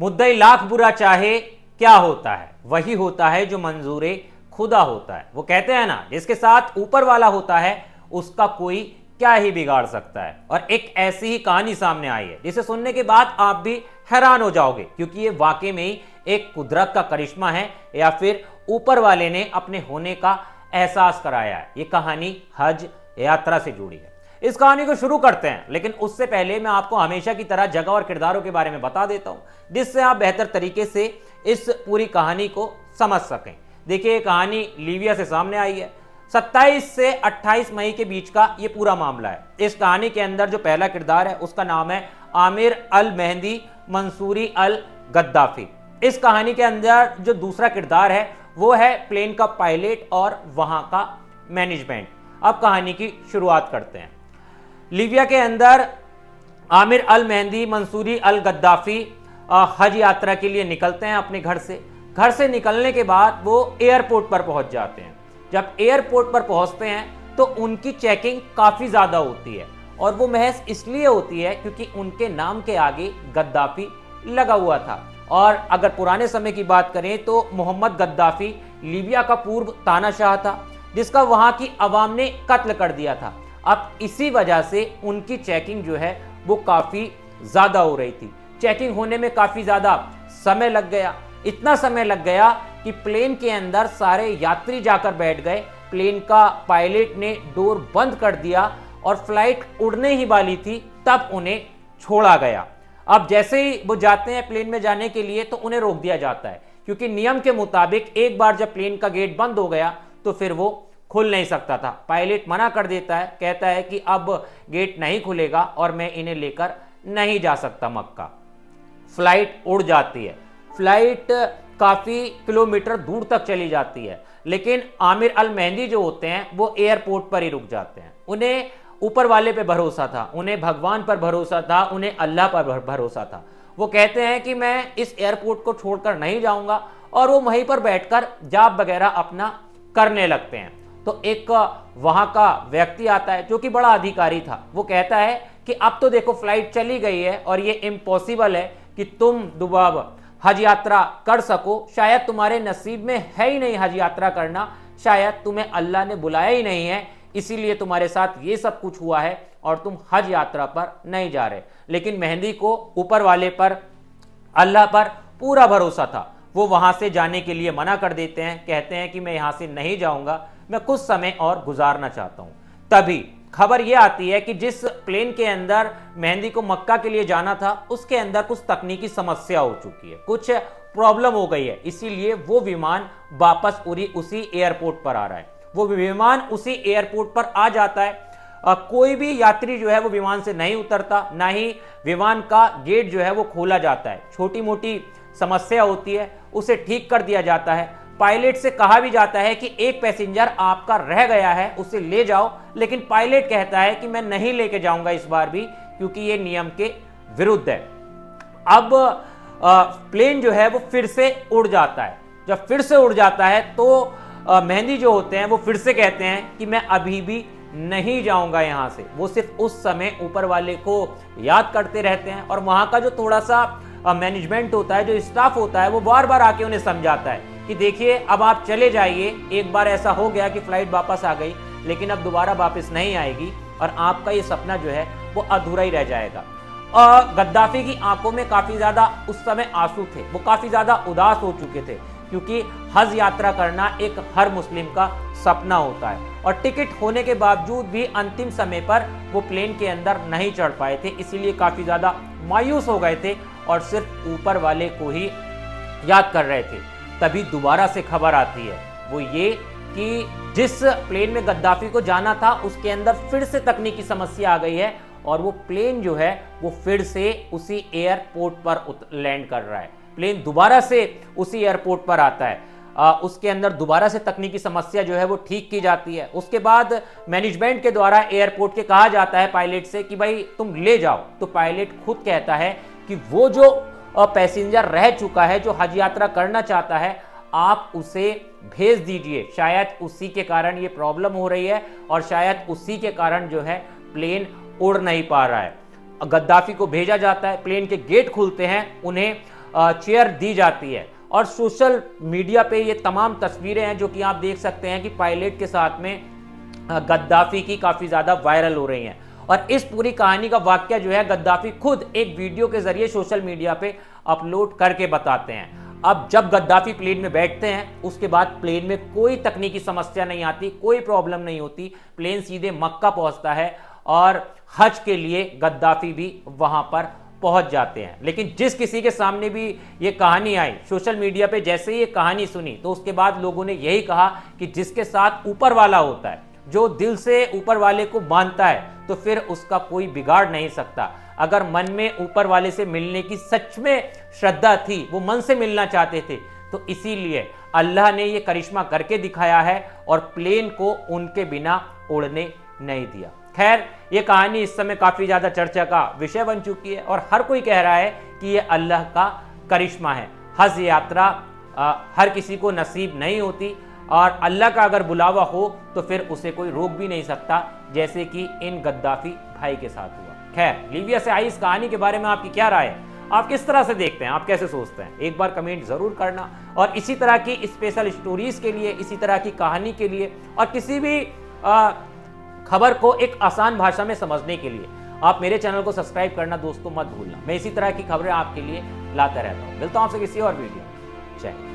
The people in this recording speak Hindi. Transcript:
मुद्दई लाख बुरा चाहे क्या होता है, वही होता है जो मंजूरे खुदा होता है। वो कहते हैं ना, जिसके साथ ऊपर वाला होता है उसका कोई क्या ही बिगाड़ सकता है। और एक ऐसी ही कहानी सामने आई है जिसे सुनने के बाद आप भी हैरान हो जाओगे, क्योंकि ये वाकई में ही एक कुदरत का करिश्मा है या फिर ऊपर वाले ने अपने होने का एहसास कराया है। ये कहानी हज यात्रा से जुड़ी है। इस कहानी को शुरू करते हैं, लेकिन उससे पहले मैं आपको हमेशा की तरह जगह और किरदारों के बारे में बता देता हूं, जिससे आप बेहतर तरीके से इस पूरी कहानी को समझ सकें। देखिए, ये कहानी लीबिया से सामने आई है। 27 से 28 मई के बीच का ये पूरा मामला है। इस कहानी के अंदर जो पहला किरदार है उसका नाम है आमिर अल मेहदी मंसूरी अल गद्दाफी। इस कहानी के अंदर जो दूसरा किरदार है वो है प्लेन का पायलट और वहां का मैनेजमेंट। अब कहानी की शुरुआत करते हैं। लीबिया के अंदर आमिर अल मेहदी मंसूरी अल गद्दाफी हज यात्रा के लिए निकलते हैं अपने घर से। घर से निकलने के बाद वो एयरपोर्ट पर पहुंच जाते हैं। जब एयरपोर्ट पर पहुंचते हैं तो उनकी चेकिंग काफ़ी ज़्यादा होती है, और वो महज इसलिए होती है क्योंकि उनके नाम के आगे गद्दाफी लगा हुआ था। और अगर पुराने समय की बात करें तो मोहम्मद गद्दाफी लीबिया का पूर्व तानाशाह था, जिसका वहाँ की आवाम ने कत्ल कर दिया था। अब इसी वजह से उनकी चेकिंग जो है वो काफ़ी ज़्यादा हो रही थी। चेकिंग होने में काफ़ी ज़्यादा समय लग गया। इतना समय लग गया कि प्लेन के अंदर सारे यात्री जाकर बैठ गए। प्लेन का पायलट ने डोर बंद कर दिया और फ्लाइट उड़ने ही वाली थी, तब उन्हें छोड़ा गया। अब जैसे ही वो जाते हैं प्लेन में जाने के लिए तो उन्हें रोक दिया जाता है, क्योंकि नियम के मुताबिक एक बार जब प्लेन का गेट बंद हो गया तो फिर वो खुल नहीं सकता था। पायलट मना कर देता है, कहता है कि अब गेट नहीं खुलेगा और मैं इन्हें लेकर नहीं जा सकता मक्का। फ्लाइट उड़ जाती है। फ्लाइट काफ़ी किलोमीटर दूर तक चली जाती है, लेकिन आमिर अल मेहदी जो होते हैं वो एयरपोर्ट पर ही रुक जाते हैं। उन्हें ऊपर वाले पे भरोसा था, उन्हें भगवान पर भरोसा था, उन्हें अल्लाह पर भरोसा था। वो कहते हैं कि मैं इस एयरपोर्ट को छोड़कर नहीं जाऊंगा, और वो वहीं पर बैठकर जॉब वगैरह अपना करने लगते हैं। तो एक वहां का व्यक्ति आता है जो कि बड़ा अधिकारी था। वो कहता है कि अब तो देखो फ्लाइट चली गई है और ये इम्पॉसिबल है कि तुम दोबारा हज यात्रा कर सको। शायद तुम्हारे नसीब में है ही नहीं हज यात्रा करना, शायद तुम्हें अल्लाह ने बुलाया ही नहीं है, इसीलिए तुम्हारे साथ ये सब कुछ हुआ है और तुम हज यात्रा पर नहीं जा रहे। लेकिन मेहदी को ऊपर वाले पर, अल्लाह पर पूरा भरोसा था। वो वहां से जाने के लिए मना कर देते हैं, कहते हैं कि मैं यहां से नहीं जाऊंगा, मैं कुछ समय और गुजारना चाहता हूं। तभी खबर यह आती है कि जिस प्लेन के अंदर मेहदी को मक्का के लिए जाना था उसके अंदर कुछ तकनीकी समस्या हो चुकी है, कुछ प्रॉब्लम हो गई है, इसीलिए वो विमान वापस उसी एयरपोर्ट पर आ रहा है। वो विमान उसी एयरपोर्ट पर आ जाता है। कोई भी यात्री जो है वो विमान से नहीं उतरता, ना ही विमान का गेट जो है वो खोला जाता है। छोटी मोटी समस्या होती है, उसे ठीक कर दिया जाता है। पायलट से कहा भी जाता है कि एक पैसेंजर आपका रह गया है, उसे ले जाओ, लेकिन पायलट कहता है कि मैं नहीं लेके जाऊंगा इस बार भी, क्योंकि ये नियम के विरुद्ध है। अब प्लेन जो है वो फिर से उड़ जाता है। जब फिर से उड़ जाता है तो मेहदी जो होते हैं वो फिर से कहते हैं कि मैं अभी भी नहीं जाऊंगा यहां से। वो सिर्फ उस समय ऊपर वाले को याद करते रहते हैं, और वहां का जो थोड़ा सा मैनेजमेंट होता है, जो स्टाफ होता है, वो बार बार आके उन्हें समझाता है कि देखिए अब आप चले जाइए, एक बार ऐसा हो गया कि फ्लाइट वापस आ गई, लेकिन अब दोबारा वापस नहीं आएगी और आपका ये सपना जो है वो अधूरा ही रह जाएगा। और गद्दाफी की आंखों में काफ़ी ज़्यादा उस समय आंसू थे, वो काफ़ी ज़्यादा उदास हो चुके थे, क्योंकि हज यात्रा करना एक हर मुस्लिम का सपना होता है, और टिकट होने के बावजूद भी अंतिम समय पर वो प्लेन के अंदर नहीं चढ़ पाए थे, इसीलिए काफ़ी ज़्यादा मायूस हो गए थे और सिर्फ ऊपर वाले को ही याद कर रहे थे। तभी दोबारा से खबर आती है, वो ये कि जिस प्लेन में गद्दाफी को जाना था उसके अंदर फिर से तकनीकी समस्या आ गई है, और वो प्लेन जो है वो फिर से उसी एयरपोर्ट पर लैंड कर रहा है। प्लेन दोबारा से उसी एयरपोर्ट पर आता है। उसके अंदर दोबारा से तकनीकी समस्या जो है वो ठीक की जाती है। उसके बाद मैनेजमेंट के द्वारा एयरपोर्ट के कहा जाता है पायलट से कि भाई तुम ले जाओ। तो पायलट खुद कहता है कि वो जो पैसेंजर रह चुका है, जो हज यात्रा करना चाहता है, आप उसे भेज दीजिए, शायद उसी के कारण ये प्रॉब्लम हो रही है और शायद उसी के कारण जो है प्लेन उड़ नहीं पा रहा है। गद्दाफी को भेजा जाता है, प्लेन के गेट खुलते हैं, उन्हें चेयर दी जाती है। और सोशल मीडिया पे ये तमाम तस्वीरें हैं जो कि आप देख सकते हैं कि पायलट के साथ में गद्दाफी की काफ़ी ज़्यादा वायरल हो रही हैं। और इस पूरी कहानी का वाकया जो है गद्दाफी खुद एक वीडियो के जरिए सोशल मीडिया पे अपलोड करके बताते हैं। अब जब गद्दाफी प्लेन में बैठते हैं उसके बाद प्लेन में कोई तकनीकी समस्या नहीं आती, कोई प्रॉब्लम नहीं होती, प्लेन सीधे मक्का पहुंचता है और हज के लिए गद्दाफी भी वहां पर पहुंच जाते हैं। लेकिन जिस किसी के सामने भी ये कहानी आई सोशल मीडिया पे, जैसे ही ये कहानी सुनी तो उसके बाद लोगों ने यही कहा कि जिसके साथ ऊपर वाला होता है, जो दिल से ऊपर वाले को मानता है, तो फिर उसका कोई बिगाड़ नहीं सकता। अगर मन में ऊपर वाले से मिलने की सच में श्रद्धा थी, वो मन से मिलना चाहते थे, तो इसीलिए अल्लाह ने ये करिश्मा करके दिखाया है और प्लेन को उनके बिना उड़ने नहीं दिया। खैर, ये कहानी इस समय काफी ज्यादा चर्चा का विषय बन चुकी है और हर कोई कह रहा है कि ये अल्लाह का करिश्मा है। हज यात्रा हर किसी को नसीब नहीं होती और अल्लाह का अगर बुलावा हो तो फिर उसे कोई रोक भी नहीं सकता, जैसे कि इन गद्दाफी भाई के साथ हुआ। खैर, लीबिया से आई इस कहानी के बारे में आपकी क्या राय है? आप किस तरह से देखते हैं, आप कैसे सोचते हैं? एक बार कमेंट जरूर करना। और इसी तरह की स्पेशल स्टोरीज के लिए, इसी तरह की कहानी के लिए और किसी भी खबर को एक आसान भाषा में समझने के लिए आप मेरे चैनल को सब्सक्राइब करना दोस्तों मत भूलना। मैं इसी तरह की खबरें आपके लिए लाता रहता हूँ। मिलता हूँ आपसे किसी और वीडियो। जय हिंद।